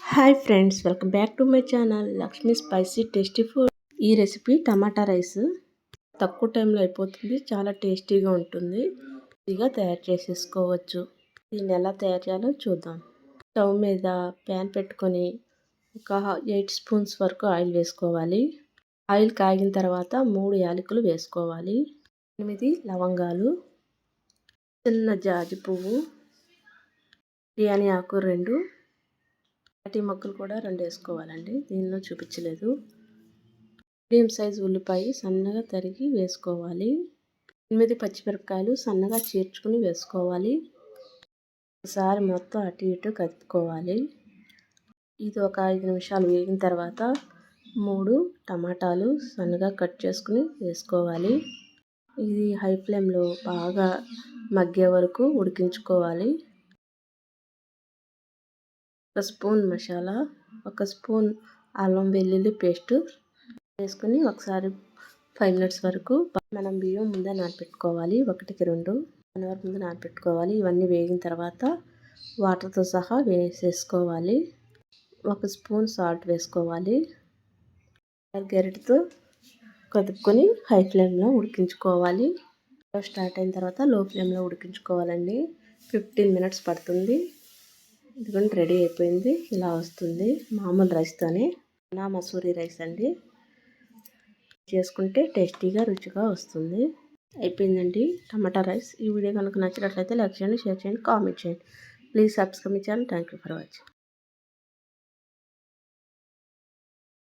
Hi friends, welcome back to my channel Lakshmi spicy tasty food. ఈ recipe టమాటా rice తక్కువ టైంలో అయిపోతుంది. చాలా టేస్టీగా ఉంటుంది. ఈజీగా తయారు చేసేసుకోవచ్చు. దీన్ని ఎలా తయారు చేయాలో చూద్దాం. స్టవ్ మీద ప్యాన్ పెట్టుకొని ఒక 8 స్పూన్స్ వరకు ఆయిల్ వేసుకోవాలి. ఆయిల్ కాగిన తర్వాత 3 యాలకులు వేసుకోవాలి. 8 లవంగాలు, చిన్న జాజి పువ్వు, బిర్యానీ ఆకు 2, అరటి మొక్కలు కూడా 2 వేసుకోవాలండి. దీనిలో చూపించలేదు. మీడియం సైజు ఉల్లిపాయ సన్నగా తరిగి వేసుకోవాలి. 8 పచ్చిమిరపకాయలు సన్నగా చీర్చుకుని వేసుకోవాలి. ఒకసారి మొత్తం అటు ఇటు కలుపుకోవాలి. ఇది ఒక 5 నిమిషాలు వేగిన తర్వాత 3 టమాటాలు సన్నగా కట్ చేసుకుని వేసుకోవాలి. ఇది హై ఫ్లేమ్లో బాగా మగ్గే వరకు ఉడికించుకోవాలి. 1 స్పూన్ మసాలా, 1 స్పూన్ అల్లం వెల్లుల్లి పేస్ట్ వేసుకుని ఒకసారి 5 మినిట్స్ వరకు మనం బియ్యం ముందే నానపెట్టుకోవాలి. 1కి 2 వరకు ముందు నానపెట్టుకోవాలి. ఇవన్నీ వేగిన తర్వాత వాటర్తో సహా వేసేసుకోవాలి. 1 స్పూన్ సాల్ట్ వేసుకోవాలి. గరిటెతో కదుపుకొని హై ఫ్లేమ్లో ఉడికించుకోవాలి. స్టార్ట్ అయిన తర్వాత లో ఫ్లేమ్లో ఉడికించుకోవాలండి. 15 మినిట్స్ పడుతుంది. ఇదిగోండి రెడీ అయిపోయింది. ఇలా వస్తుంది. మామూలు రైస్తోనే, నా మసూరి రైస్ అండి. చేసుకుంటే టేస్టీగా రుచిగా వస్తుంది. అయిపోయిందండి టమాటా రైస్. ఈ వీడియో కనుక నచ్చినట్లయితే లైక్ చేయండి, షేర్ చేయండి, కామెంట్ చేయండి. Please subscribe my channel. Thank you for watching.